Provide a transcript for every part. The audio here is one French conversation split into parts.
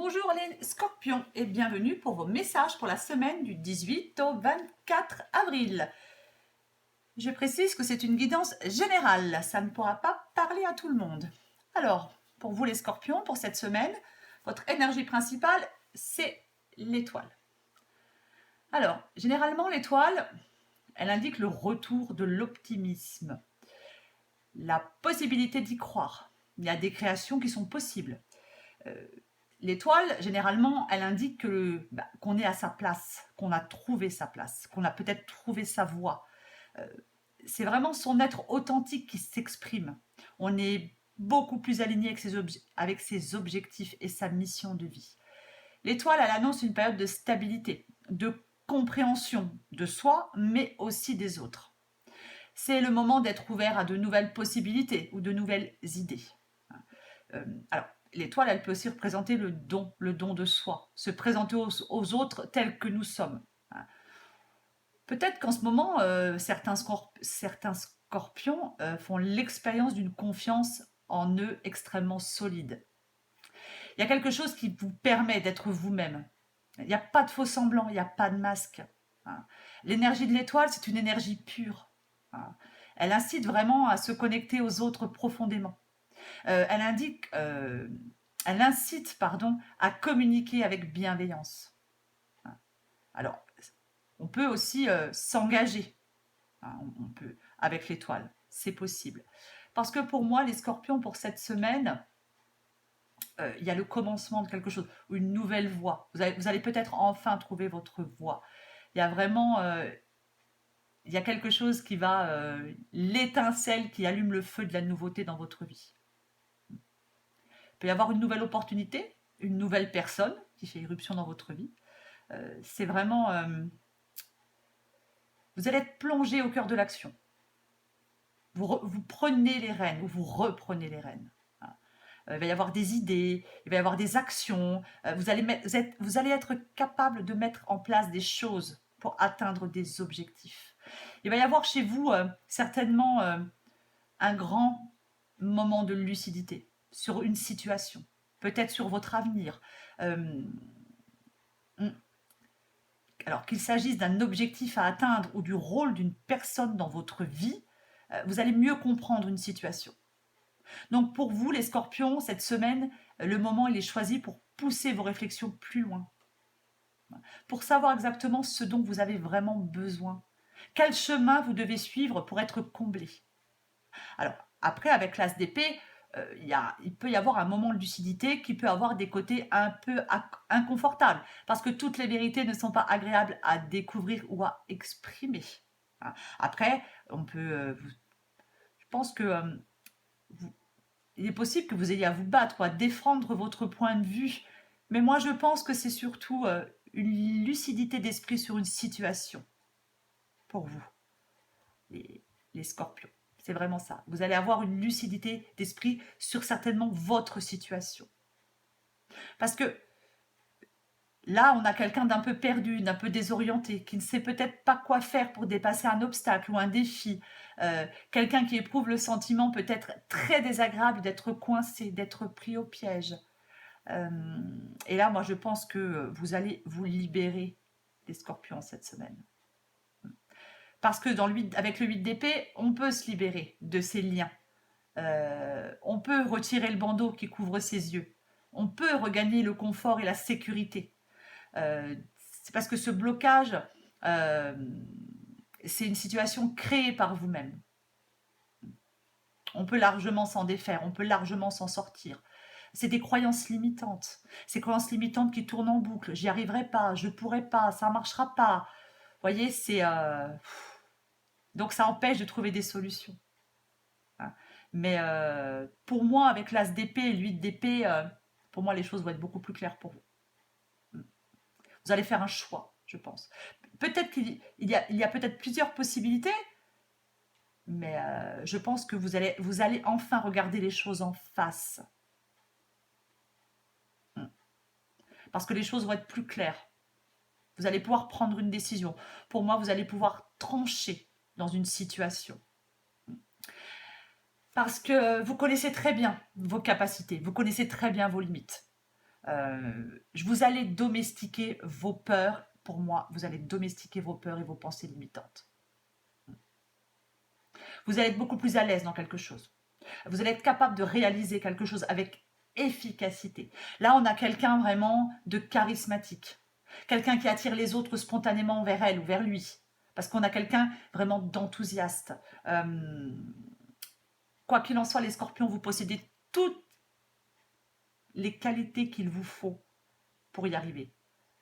Bonjour les scorpions et bienvenue pour vos messages pour la semaine du 18 au 24 avril. Je précise que c'est une guidance générale, ça ne pourra pas parler à tout le monde. Alors, pour vous les scorpions, pour cette semaine, votre énergie principale, c'est l'étoile. Alors, généralement l'étoile, elle indique le retour de l'optimisme, la possibilité d'y croire. Il y a des créations qui sont possibles. L'étoile, généralement, elle indique qu'on est à sa place, qu'on a trouvé sa place, qu'on a peut-être trouvé sa voie. C'est vraiment son être authentique qui s'exprime. On est beaucoup plus aligné avec ses objectifs et sa mission de vie. L'étoile, elle annonce une période de stabilité, de compréhension de soi, mais aussi des autres. C'est le moment d'être ouvert à de nouvelles possibilités ou de nouvelles idées. Alors, l'étoile, elle peut aussi représenter le don de soi, se présenter aux autres tels que nous sommes. Peut-être qu'en ce moment, certains scorpions font l'expérience d'une confiance en eux extrêmement solide. Il y a quelque chose qui vous permet d'être vous-même. Il n'y a pas de faux semblant, il n'y a pas de masque. L'énergie de l'étoile, c'est une énergie pure. Elle incite vraiment à se connecter aux autres profondément. Elle incite à communiquer avec bienveillance. Alors, on peut aussi s'engager. On peut avec l'étoile, c'est possible. Parce que pour moi, les scorpions, pour cette semaine, il y a le commencement de quelque chose, une nouvelle voie. Vous allez peut-être enfin trouver votre voie. Il y a vraiment il y a quelque chose qui va, l'étincelle qui allume le feu de la nouveauté dans votre vie. Il peut y avoir une nouvelle opportunité, une nouvelle personne qui fait irruption dans votre vie. C'est vraiment... vous allez être plongé au cœur de l'action. Vous prenez les rênes, ou vous reprenez les rênes. Il va y avoir des idées, il va y avoir des actions. Vous allez être capable de mettre en place des choses pour atteindre des objectifs. Il va y avoir chez vous certainement un grand moment de lucidité sur une situation, peut-être sur votre avenir. Alors qu'il s'agisse d'un objectif à atteindre ou du rôle d'une personne dans votre vie, vous allez mieux comprendre une situation. Donc pour vous, les scorpions, cette semaine, le moment il est choisi pour pousser vos réflexions plus loin, pour savoir exactement ce dont vous avez vraiment besoin, quel chemin vous devez suivre pour être comblé. Alors après, avec l'as d'épée, il peut y avoir un moment de lucidité qui peut avoir des côtés un peu inconfortables, parce que toutes les vérités ne sont pas agréables à découvrir ou à exprimer. Après, je pense que il est possible que vous ayez à vous battre ou à défendre votre point de vue, mais moi je pense que c'est surtout une lucidité d'esprit sur une situation pour vous, les scorpions. C'est vraiment ça. Vous allez avoir une lucidité d'esprit sur certainement votre situation. Parce que là, on a quelqu'un d'un peu perdu, d'un peu désorienté, qui ne sait peut-être pas quoi faire pour dépasser un obstacle ou un défi. Quelqu'un qui éprouve le sentiment peut-être très désagréable d'être coincé, d'être pris au piège. Et là, moi, je pense que vous allez vous libérer des scorpions cette semaine. Parce que avec le 8 d'épée, on peut se libérer de ces liens. On peut retirer le bandeau qui couvre ses yeux. On peut regagner le confort et la sécurité. C'est parce que ce blocage, c'est une situation créée par vous-même. On peut largement s'en défaire, on peut largement s'en sortir. C'est des croyances limitantes. Ces croyances limitantes qui tournent en boucle. J'y arriverai pas, je pourrai pas, ça ne marchera pas. Vous voyez, c'est... Donc ça empêche de trouver des solutions. Mais pour moi, avec l'as d'épée et l'huile d'épée, pour moi, les choses vont être beaucoup plus claires pour vous. Vous allez faire un choix, je pense. Peut-être qu'il y a peut-être plusieurs possibilités, mais je pense que vous allez enfin regarder les choses en face. Parce que les choses vont être plus claires. Vous allez pouvoir prendre une décision. Pour moi, vous allez pouvoir trancher dans une situation. Parce que vous connaissez très bien vos capacités, vous connaissez très bien vos limites. Vous allez domestiquer vos peurs. Pour moi, vous allez domestiquer vos peurs et vos pensées limitantes. Vous allez être beaucoup plus à l'aise dans quelque chose. Vous allez être capable de réaliser quelque chose avec efficacité. Là, on a quelqu'un vraiment de charismatique. Quelqu'un qui attire les autres spontanément vers elle ou vers lui. Parce qu'on a quelqu'un vraiment d'enthousiaste. Quoi qu'il en soit, les scorpions, vous possédez toutes les qualités qu'il vous faut pour y arriver.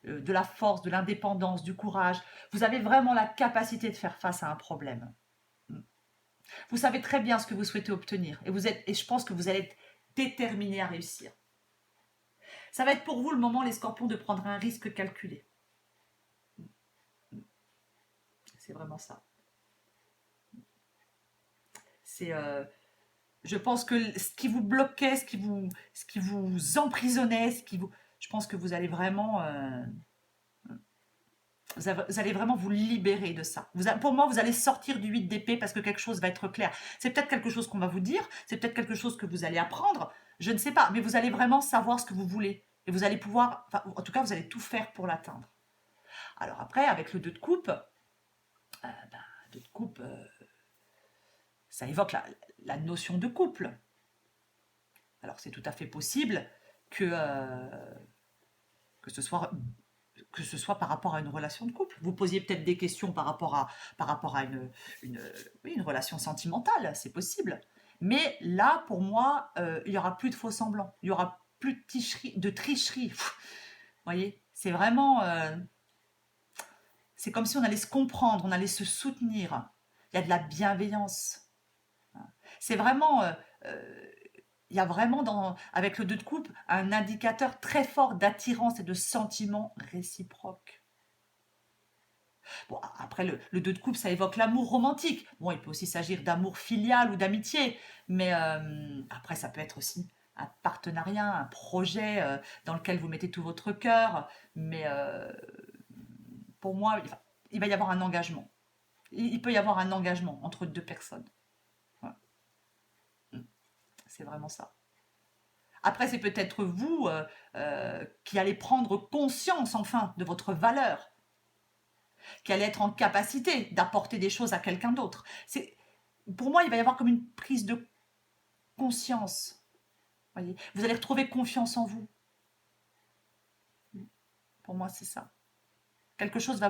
De la force, de l'indépendance, du courage. Vous avez vraiment la capacité de faire face à un problème. Vous savez très bien ce que vous souhaitez obtenir et je pense que vous allez être déterminé à réussir. Ça va être pour vous le moment, les scorpions, de prendre un risque calculé. C'est vraiment ça. Je pense que ce qui vous bloquait, ce qui vous emprisonnait, je pense que vous allez vraiment vous allez vraiment vous libérer de ça. Pour moi, vous allez sortir du 8 d'épée parce que quelque chose va être clair. C'est peut-être quelque chose qu'on va vous dire, c'est peut-être quelque chose que vous allez apprendre, je ne sais pas, mais vous allez vraiment savoir ce que vous voulez. Et vous allez pouvoir, enfin, en tout cas, vous allez tout faire pour l'atteindre. Alors après, avec le 2 de coupe, ça évoque la notion de couple. Alors c'est tout à fait possible que ce soit par rapport à une relation de couple. Vous posiez peut-être des questions par rapport à une relation sentimentale, c'est possible. Mais là, pour moi, il n'y aura plus de faux semblants, il n'y aura plus de tricherie. Vous voyez, c'est vraiment... c'est comme si on allait se comprendre, on allait se soutenir. Il y a de la bienveillance. C'est vraiment... il y a vraiment, avec le 2 de coupe, un indicateur très fort d'attirance et de sentiments réciproques. Bon, après, le 2 de coupe, ça évoque l'amour romantique. Bon, il peut aussi s'agir d'amour filial ou d'amitié. Mais après, ça peut être aussi un partenariat, un projet dans lequel vous mettez tout votre cœur. Mais pour moi, il va y avoir un engagement. Il peut y avoir un engagement entre deux personnes. Ouais. C'est vraiment ça. Après, c'est peut-être vous qui allez prendre conscience enfin de votre valeur, qui allez être en capacité d'apporter des choses à quelqu'un d'autre. Pour moi, il va y avoir comme une prise de conscience. Voyez, vous allez retrouver confiance en vous. Pour moi, c'est ça. Quelque chose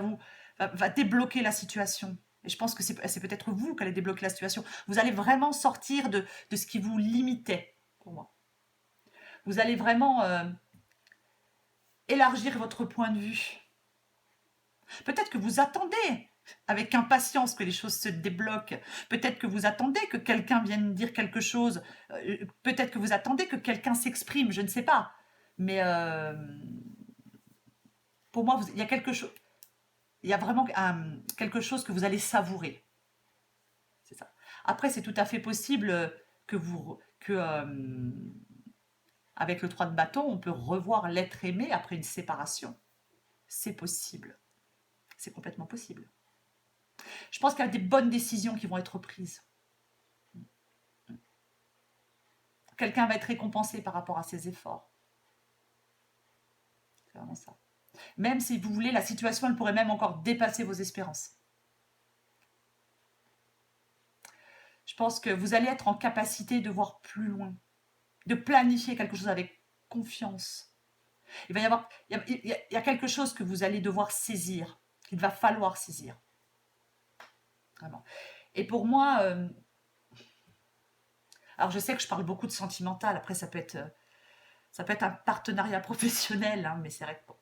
va débloquer la situation. Et je pense que c'est peut-être vous qui allez débloquer la situation. Vous allez vraiment sortir de ce qui vous limitait, pour moi. Vous allez vraiment élargir votre point de vue. Peut-être que vous attendez avec impatience que les choses se débloquent. Peut-être que vous attendez que quelqu'un vienne dire quelque chose. Peut-être que vous attendez que quelqu'un s'exprime, je ne sais pas. Mais pour moi, il y a quelque chose. Il y a vraiment quelque chose que vous allez savourer. C'est ça. Après, c'est tout à fait possible avec le 3 de bâton, on peut revoir l'être aimé après une séparation. C'est possible. C'est complètement possible. Je pense qu'il y a des bonnes décisions qui vont être prises. Quelqu'un va être récompensé par rapport à ses efforts. C'est vraiment ça. Même si vous voulez, la situation, elle pourrait même encore dépasser vos espérances. Je pense que vous allez être en capacité de voir plus loin, de planifier quelque chose avec confiance. Il y a quelque chose que vous allez devoir saisir, qu'il va falloir saisir. Vraiment. Et pour moi, alors je sais que je parle beaucoup de sentimental, après ça peut être un partenariat professionnel, hein, mais c'est vrai que bon.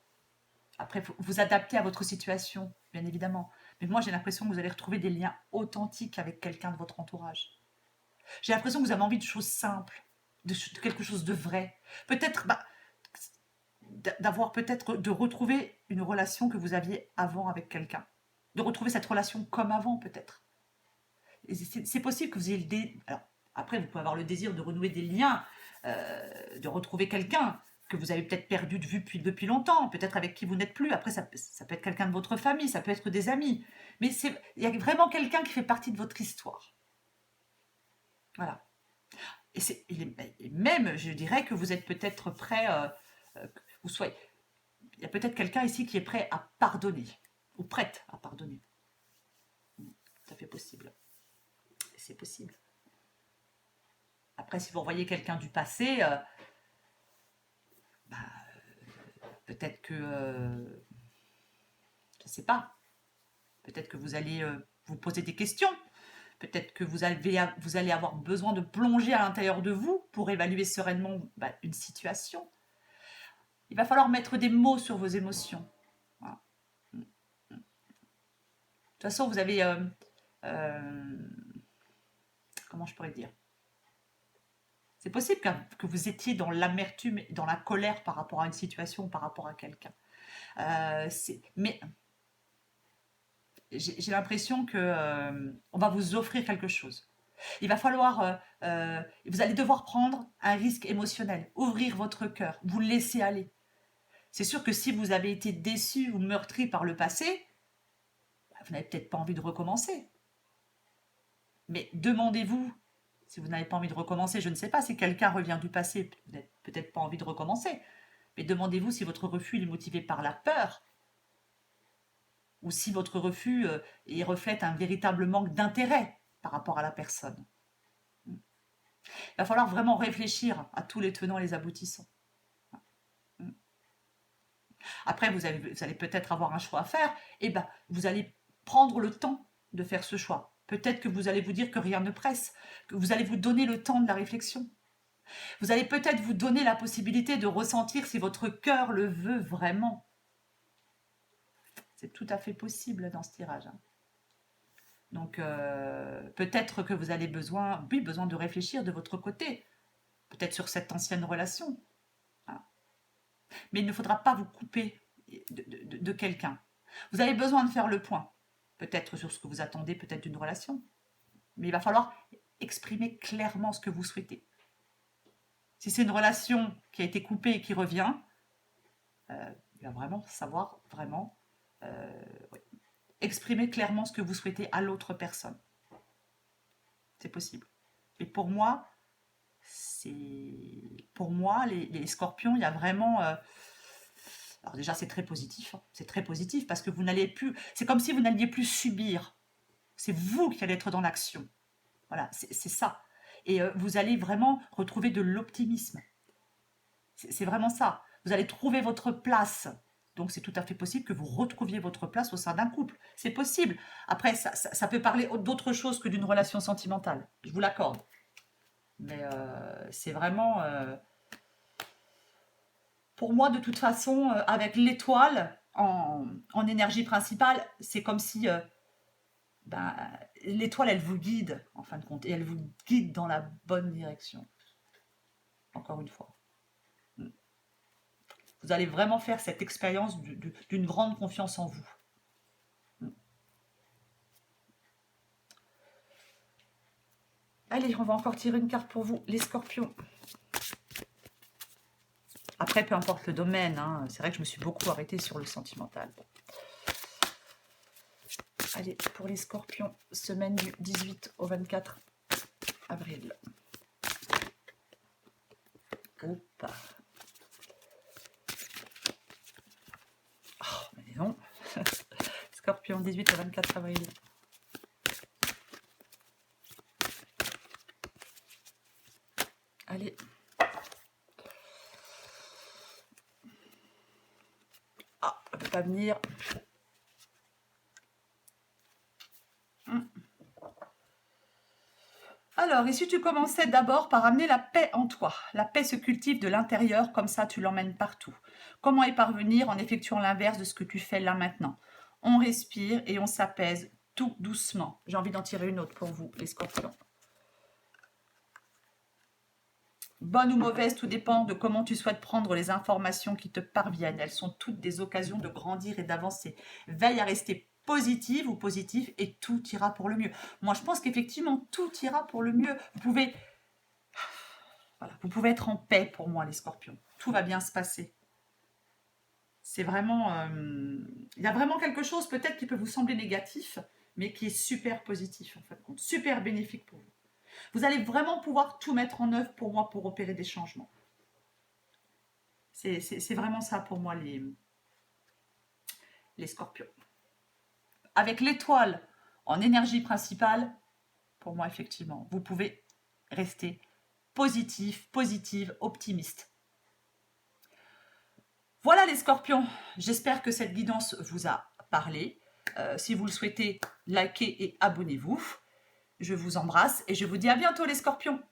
Après, vous adaptez à votre situation, bien évidemment. Mais moi, j'ai l'impression que vous allez retrouver des liens authentiques avec quelqu'un de votre entourage. J'ai l'impression que vous avez envie de choses simples, de quelque chose de vrai. Peut-être de retrouver une relation que vous aviez avant avec quelqu'un. De retrouver cette relation comme avant, peut-être. C'est possible que vous ayez alors, après, vous pouvez avoir le désir de renouer des liens, de retrouver quelqu'un que vous avez peut-être perdu de vue depuis longtemps, peut-être avec qui vous n'êtes plus. Après, ça peut être quelqu'un de votre famille, ça peut être des amis. Mais il y a vraiment quelqu'un qui fait partie de votre histoire. Voilà. Et même, je dirais que vous êtes peut-être prêt, vous soyez... Il y a peut-être quelqu'un ici qui est prêt à pardonner, ou prête à pardonner. Tout à fait possible. C'est possible. Après, si vous voyez quelqu'un du passé, bah, peut-être que... je ne sais pas. Peut-être que vous allez vous poser des questions. Peut-être que vous allez avoir besoin de plonger à l'intérieur de vous pour évaluer sereinement une situation. Il va falloir mettre des mots sur vos émotions. Voilà. De toute façon, vous avez... comment je pourrais dire? C'est possible que vous étiez dans l'amertume, dans la colère par rapport à une situation, par rapport à quelqu'un. Mais j'ai l'impression que on va vous offrir quelque chose. Il va falloir, vous allez devoir prendre un risque émotionnel, ouvrir votre cœur, vous laisser aller. C'est sûr que si vous avez été déçu ou meurtri par le passé, vous n'avez peut-être pas envie de recommencer. Mais demandez-vous, si vous n'avez pas envie de recommencer, je ne sais pas, si quelqu'un revient du passé, vous n'avez peut-être pas envie de recommencer, mais demandez-vous si votre refus est motivé par la peur, ou si votre refus reflète un véritable manque d'intérêt par rapport à la personne. Il va falloir vraiment réfléchir à tous les tenants et les aboutissants. Après, vous allez peut-être avoir un choix à faire, et vous allez prendre le temps de faire ce choix. Peut-être que vous allez vous dire que rien ne presse, que vous allez vous donner le temps de la réflexion. Vous allez peut-être vous donner la possibilité de ressentir si votre cœur le veut vraiment. C'est tout à fait possible dans ce tirage. Donc, peut-être que vous avez besoin de réfléchir de votre côté, peut-être sur cette ancienne relation. Mais il ne faudra pas vous couper de quelqu'un. Vous avez besoin de faire le point, peut-être sur ce que vous attendez, peut-être d'une relation. Mais il va falloir exprimer clairement ce que vous souhaitez. Si c'est une relation qui a été coupée et qui revient, il va vraiment savoir, exprimer clairement ce que vous souhaitez à l'autre personne. C'est possible. Et pour moi, les scorpions, il y a vraiment... alors déjà, c'est très positif. C'est très positif parce que vous n'allez plus... C'est comme si vous n'alliez plus subir. C'est vous qui allez être dans l'action. Voilà, c'est ça. Et vous allez vraiment retrouver de l'optimisme. C'est vraiment ça. Vous allez trouver votre place. Donc, c'est tout à fait possible que vous retrouviez votre place au sein d'un couple. C'est possible. Après, ça peut parler d'autre chose que d'une relation sentimentale. Je vous l'accorde. Mais c'est vraiment... pour moi, de toute façon, avec l'étoile en énergie principale, c'est comme si l'étoile, elle vous guide, en fin de compte, et elle vous guide dans la bonne direction. Encore une fois. Vous allez vraiment faire cette expérience d'une grande confiance en vous. Allez, on va encore tirer une carte pour vous, les scorpions. Après, peu importe le domaine, c'est vrai que je me suis beaucoup arrêtée sur le sentimental. Allez, pour les scorpions, semaine du 18 au 24 avril. Hop. Oh, mais non. Scorpion, 18 au 24 avril. Allez. Ah, elle ne peut pas venir. Alors, et si tu commençais d'abord par amener la paix en toi? La paix se cultive de l'intérieur, comme ça tu l'emmènes partout. Comment y parvenir en effectuant l'inverse de ce que tu fais là maintenant? On respire et on s'apaise tout doucement. J'ai envie d'en tirer une autre pour vous, les scorpions. Bonne ou mauvaise, tout dépend de comment tu souhaites prendre les informations qui te parviennent. Elles sont toutes des occasions de grandir et d'avancer. Veille à rester positive ou positif et tout ira pour le mieux. Moi, je pense qu'effectivement, tout ira pour le mieux. Vous pouvez être en paix pour moi, les scorpions. Tout va bien se passer. C'est vraiment... il y a vraiment quelque chose peut-être qui peut vous sembler négatif, mais qui est super positif, en fin de compte. Super bénéfique pour vous. Vous allez vraiment pouvoir tout mettre en œuvre pour moi pour opérer des changements. C'est vraiment ça pour moi, les scorpions. Avec l'étoile en énergie principale, pour moi, effectivement, vous pouvez rester positif, positive, optimiste. Voilà les scorpions, j'espère que cette guidance vous a parlé. Si vous le souhaitez, likez et abonnez-vous. Je vous embrasse et je vous dis à bientôt les scorpions.